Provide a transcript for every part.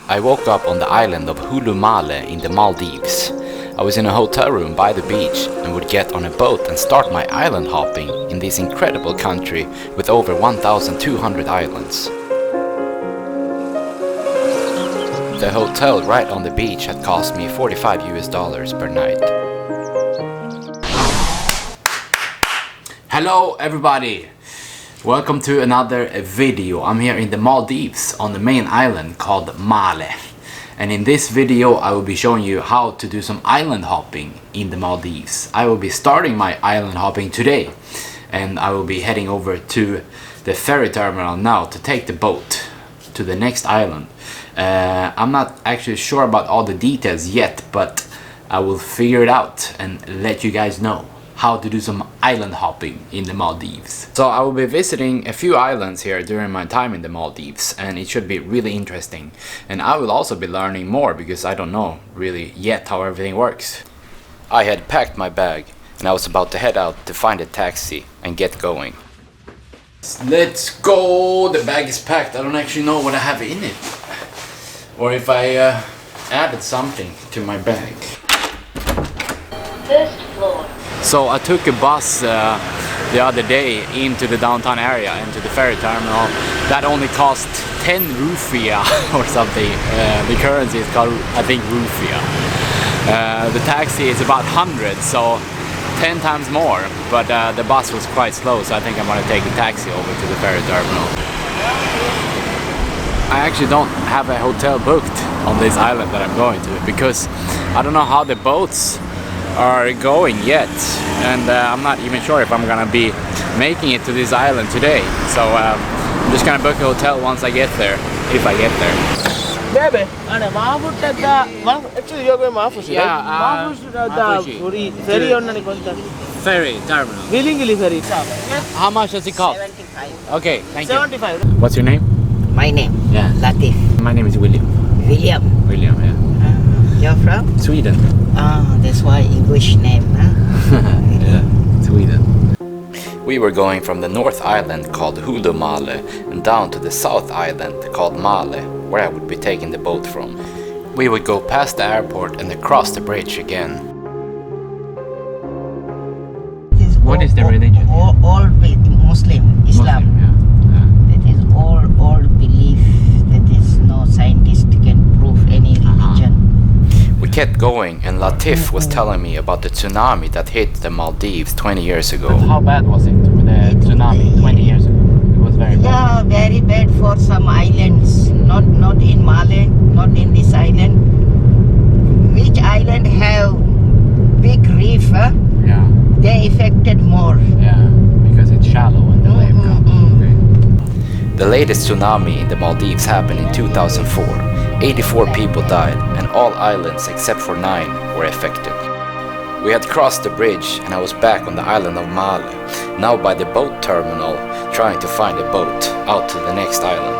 I woke up on the island of Hulumale in the Maldives. I was in a hotel room by the beach and would get on a boat and start my island hopping in this incredible country with over 1,200 islands. The hotel right on the beach had cost me $45 per night. Hello everybody! Welcome to another video. I'm here in the Maldives on the main island called Male. And in this video I will be showing you how to do some island hopping in the Maldives. I will be starting my island hopping today and I will be heading over to the ferry terminal now to take the boat to the next island. I'm not actually sure about all the details yet, but I will figure it out and let you guys know how to do some island hopping in the Maldives. So I will be visiting a few islands here during my time in the Maldives, and it should be really interesting. And I will also be learning more because I don't know really yet how everything works. I had packed my bag and I was about to head out to find a taxi and get going. Let's go! The bag is packed. I don't actually know what I have in it, or if I added something to my bag. First floor. So I took a bus the other day into the downtown area, into the ferry terminal. That only cost 10 rupiah or something. The currency is called, I think, rupiah. The taxi is about 100, so 10 times more. But the bus was quite slow, so I think I'm gonna take the taxi over to the ferry terminal. I actually don't have a hotel booked on this island that I'm going to because I don't know how the boats are going yet, and I'm not even sure if I'm gonna be making it to this island today. So I'm just gonna book a hotel once I get there, if I get there. Baby, actually you're going Mafushi, Yeah, right? Mafushi. Ferry on the Ferry terminal. willingly ferry. How much does it cost? 75. Okay, thank you. 75. What's your name? My name? Yeah. Latif. My name is William. William. William, yeah. You're from? Sweden. That's why English name, huh? Yeah, Sweden. We were going from the North Island called Hulumale and down to the South Island called Male, where I would be taking the boat from. We would go past the airport and across the bridge again. What is the religion? All Muslim, Islam. Muslim, yeah. That is all belief. That is no scientist can prove any religion. We kept going and Latif was telling me about the tsunami that hit the Maldives 20 years ago. How bad was it with the tsunami 20 years ago? It was very bad. Yeah, very bad for some islands. Not in Malay, not in this island. Which island have big reef? Huh? Yeah. They affected more. Yeah, because it's shallow and the wave comes. Mm-mm. The latest tsunami in the Maldives happened in 2004. 84 people died and all islands except for 9 were affected. We had crossed the bridge and I was back on the island of Male, now by the boat terminal, trying to find a boat out to the next island.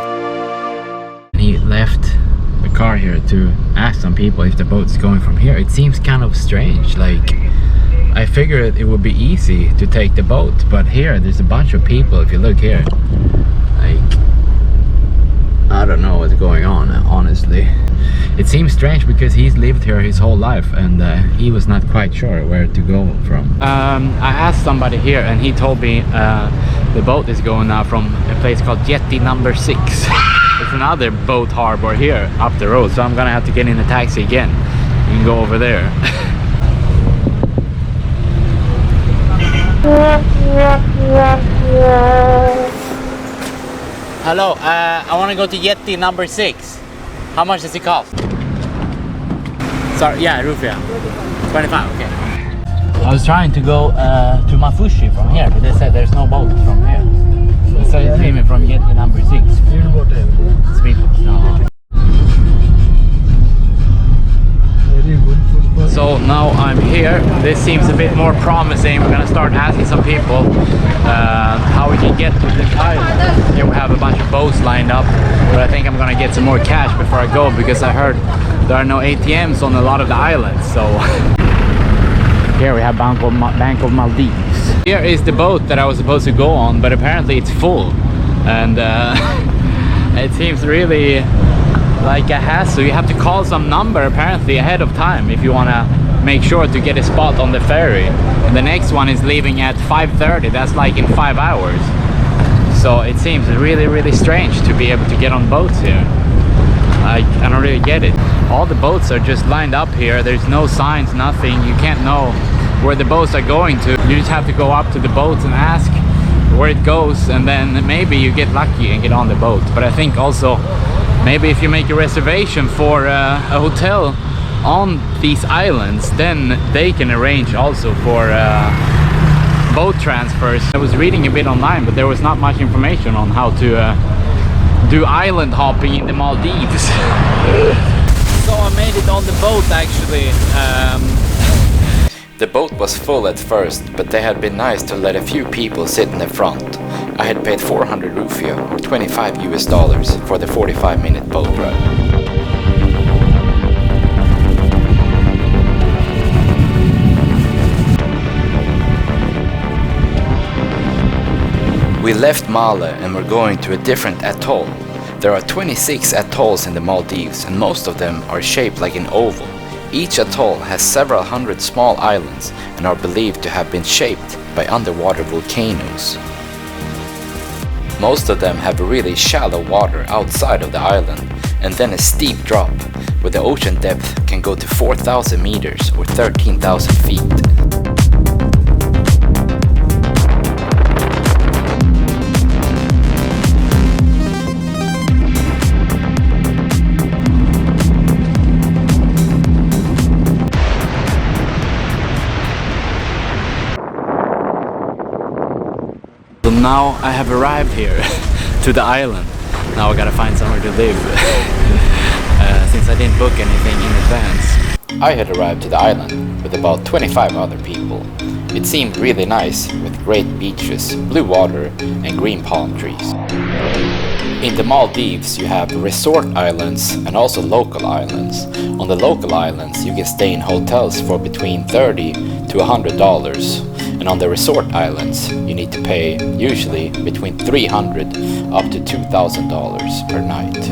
He left the car here to ask some people if the boat's going from here. It seems kind of strange, like I figured it would be easy to take the boat, but here there's a bunch of people. If you look here, like, I don't know what's going on, honestly. It seems strange because he's lived here his whole life and he was not quite sure where to go from. I asked somebody here and he told me the boat is going now from a place called Jetty number 6. There's another boat harbor here up the road, so I'm gonna have to get in a taxi again and go over there. Hello, I want to go to Yeti number 6. How much does it cost? Sorry, yeah, rupiah. 25, okay. I was trying to go to Mafushi from here, but they said there's no boat from here. So it's even from Yeti number 6. Speedboat, no. So now I'm here. This seems a bit more promising. We're gonna start asking some people how we can get to this island. Here we have a bunch of boats lined up, but I think I'm gonna get some more cash before I go because I heard there are no ATMs on a lot of the islands. So here we have Bank of Maldives. Here is the boat that I was supposed to go on, but apparently it's full, and it seems really like a hassle. You have to call some number apparently ahead of time if you want to make sure to get a spot on the ferry. And the next one is leaving at 5:30. That's like in 5 hours. So it seems really strange to be able to get on boats here. I don't really get it. All the boats are just lined up here. There's no signs, nothing. You can't know where the boats are going to. You just have to go up to the boats and ask where it goes, and then maybe you get lucky and get on the boat. But I think also maybe if you make a reservation for a hotel on these islands, then they can arrange also for boat transfers. I was reading a bit online, but there was not much information on how to do island hopping in the Maldives. So I made it on the boat actually. The boat was full at first, but they had been nice to let a few people sit in the front. I had paid 400 rupiah or $25 for the 45-minute boat ride. We left Male and we're going to a different atoll. There are 26 atolls in the Maldives and most of them are shaped like an oval. Each atoll has several hundred small islands and are believed to have been shaped by underwater volcanoes. Most of them have really shallow water outside of the island and then a steep drop where the ocean depth can go to 4,000 meters or 13,000 feet. So now I have arrived here to the island. Now I gotta find somewhere to live since I didn't book anything in advance. I had arrived to the island with about 25 other people. It seemed really nice with great beaches, blue water and green palm trees. In the Maldives you have resort islands and also local islands. On the local islands you can stay in hotels for between $30 to $100. And on the resort islands, you need to pay usually between $300 up to $2,000 per night.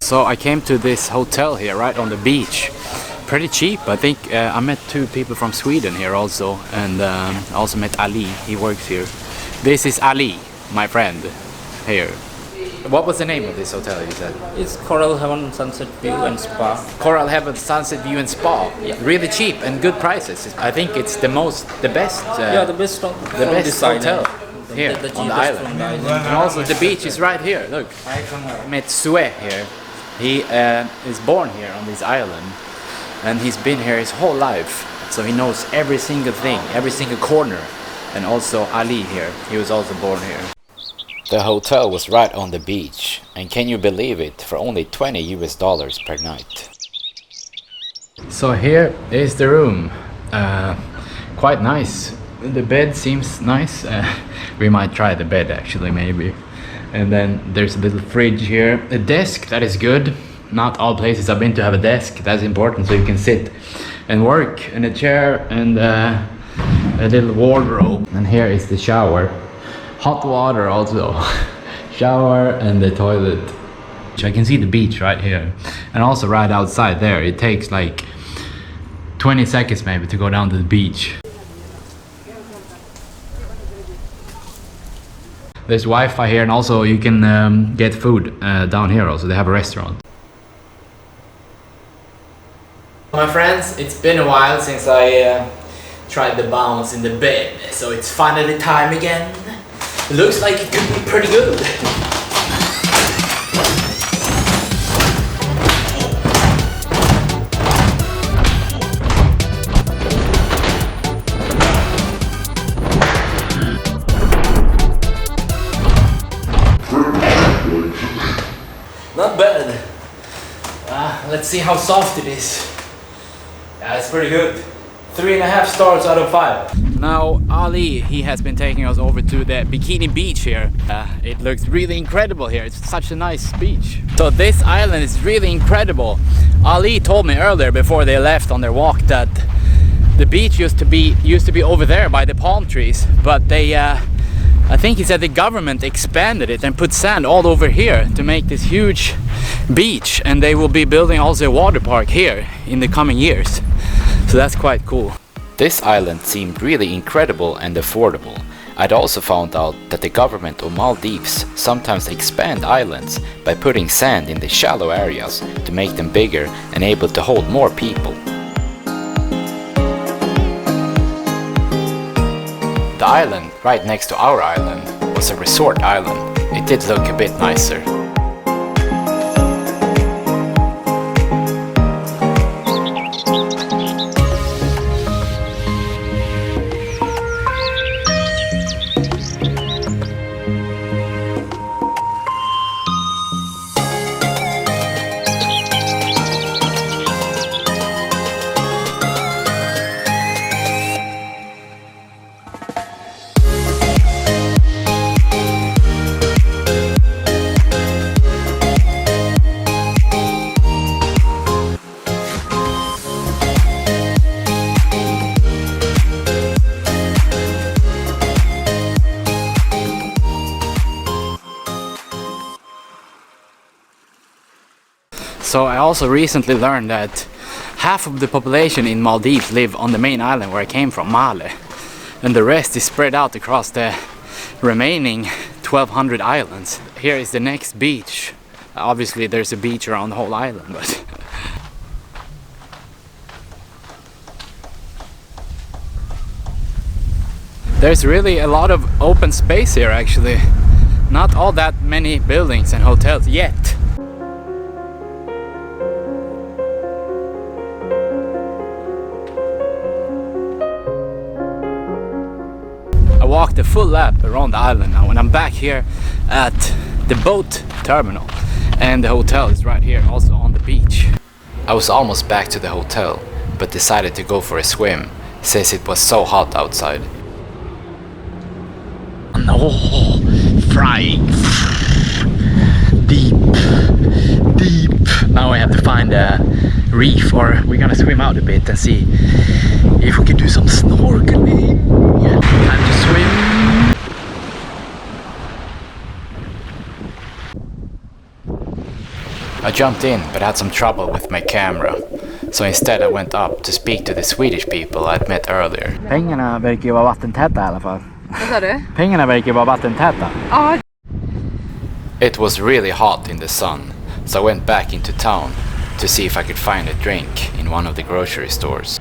So I came to this hotel here right on the beach. Pretty cheap. I think I met two people from Sweden here also, and I also met Ali. He works here. This is Ali, my friend here. What was the name of this hotel you said? It's Coral Heaven Sunset View and Spa. Coral Heaven Sunset View and Spa. Yeah. Really cheap and good prices. I think it's the best. Yeah, the best hotel here the on the cheapest island. from the island. And also the beach is right here. Look, I met Sue here. He is born here on this island. And he's been here his whole life, so he knows every single thing, every single corner. And also Ali here, he was also born here. The hotel was right on the beach, and can you believe it, for only $20 per night. So here is the room, quite nice. The bed seems nice. We might try the bed actually, maybe. And then there's a little fridge here, a desk, that is good. Not all places I've been to have a desk. That's important so you can sit and work, and a chair and a little wardrobe. And here is the shower. Hot water also. Shower and the toilet. I can see the beach right here. And also right outside there. It takes like 20 seconds maybe to go down to the beach. There's Wi-Fi here, and also you can get food down here also. They have a restaurant. My friends, it's been a while since I tried the bounce in the bed, so it's finally time again. It looks like it could be pretty good. Not bad. Let's see how soft it is. Yeah, it's pretty good. 3.5 stars out of 5. Now Ali, he has been taking us over to the Bikini Beach here. It looks really incredible here. It's such a nice beach. So this island is really incredible. Ali told me earlier before they left on their walk that the beach used to be over there by the palm trees, but they I think he said the government expanded it and put sand all over here to make this huge beach, and they will be building also a water park here in the coming years. So that's quite cool. This island seemed really incredible and affordable. I'd also found out that the government of Maldives sometimes expand islands by putting sand in the shallow areas to make them bigger and able to hold more people. The island right next to our island was a resort island. It did look a bit nicer. So I also recently learned that half of the population in Maldives live on the main island where I came from, Male, and the rest is spread out across the remaining 1200 islands. Here is the next beach. Obviously there's a beach around the whole island, but there's really a lot of open space here actually. Not all that many buildings and hotels yet. I walked a full lap around the island now, and I'm back here at the boat terminal, and the hotel is right here also on the beach. I was almost back to the hotel but decided to go for a swim since it was so hot outside. No, frying deep. Now I have to find a reef, or we're gonna swim out a bit and see if we can do some snorkeling. Yeah, time to swim. I jumped in but had some trouble with my camera, so instead I went up to speak to the Swedish people I'd met earlier. Pengarna verkar ju vara vattentäta i alla fall. Vad sa du? Pengarna verkar vara vattentäta. Ja. It was really hot in the sun, so I went back into town to see if I could find a drink in one of the grocery stores.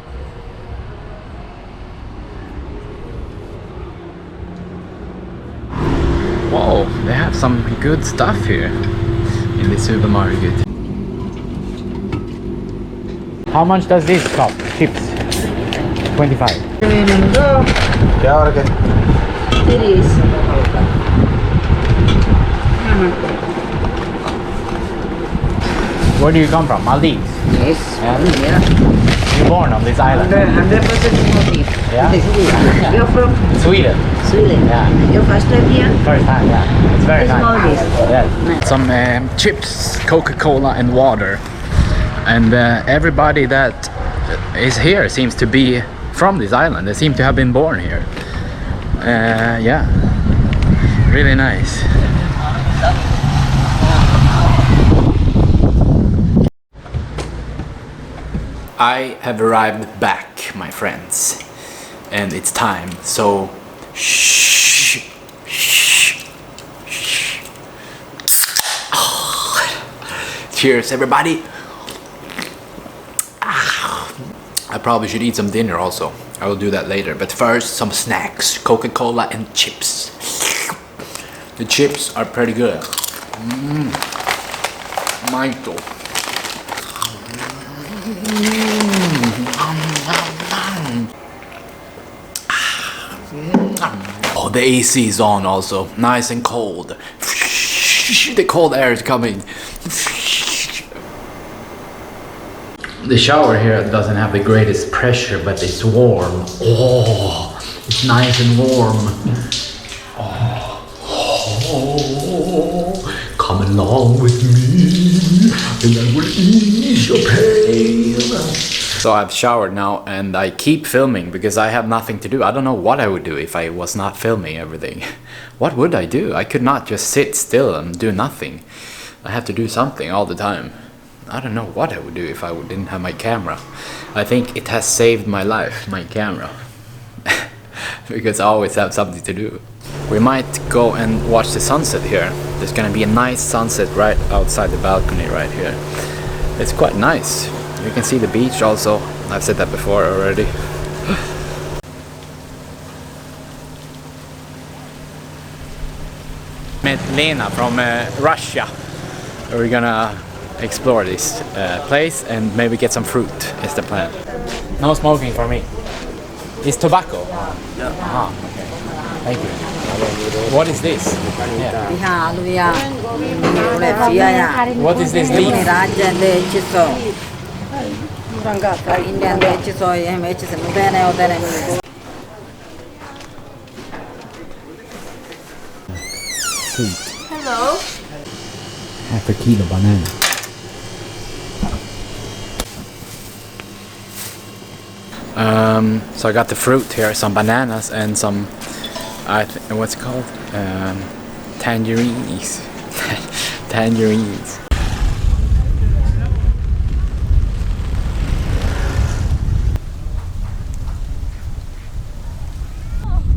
Whoa, they have some good stuff here in the supermarket. How much does this cost? Chips? 25. Yeah, okay. It is. Where do you come from? Maldives? Yes. Yeah. You're born on this island? 100% Maldives. Yeah. You're from Sweden. Sweden. Yeah. Your first time here? First time, yeah. It's very It's nice. Maldives. Yeah. Some chips, Coca-Cola and water. And everybody that is here seems to be from this island. They seem to have been born here. Yeah. Really nice. I have arrived back, my friends, and it's time, so shh, shh, shh. Oh. Cheers, everybody. I probably should eat some dinner also. I will do that later, but first some snacks, Coca-Cola and chips. The chips are pretty good. Michael. Oh, the AC is on also, nice and cold. The cold air is coming. The shower here doesn't have the greatest pressure, but it's warm. Oh, It's nice and warm. Come along with me and I will ease your pain. So I've showered now and I keep filming because I have nothing to do. I don't know what I would do if I was not filming everything. What would I do? I could not just sit still and do nothing. I have to do something all the time. I don't know what I would do if I didn't have my camera. I think it has saved my life, my camera. Because I always have something to do. We might go and watch the sunset here. There's gonna be a nice sunset right outside the balcony right here. It's quite nice. You can see the beach also. I've said that before already. Met Lena from Russia. We're gonna explore this place and maybe get some fruit is the plan. No smoking for me. It's tobacco? Yeah. Ah, okay. Thank you. What is this? Yeah. What is this leaf? Hello. Half a kilo banana. So I got the fruit here, some bananas and some, what's it called? Tangerines. Tangerines.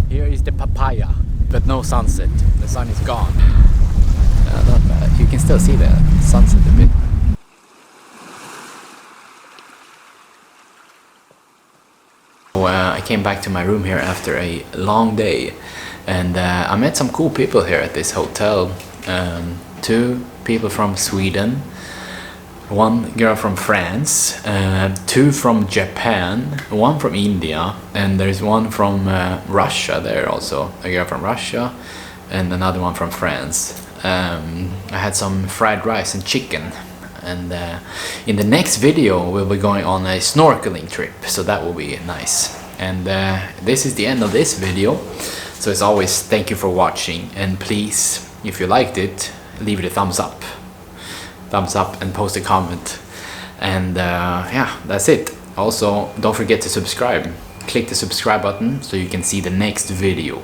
Here is the papaya, but no sunset. The sun is gone. Not bad. You can still see the sunset a bit. I came back to my room here after a long day and I met some cool people here at this hotel. 2 people from Sweden, 1 girl from France, 2 from Japan, 1 from India, and there's 1 from Russia there also, a girl from Russia and another one from France. I had some fried rice and chicken. And in the next video we'll be going on a snorkeling trip, so that will be nice. And this is the end of this video. So as always, thank you for watching, and please, if you liked it, leave it a thumbs up and post a comment. And yeah, that's it. Also, don't forget to subscribe. Click the subscribe button so you can see the next video.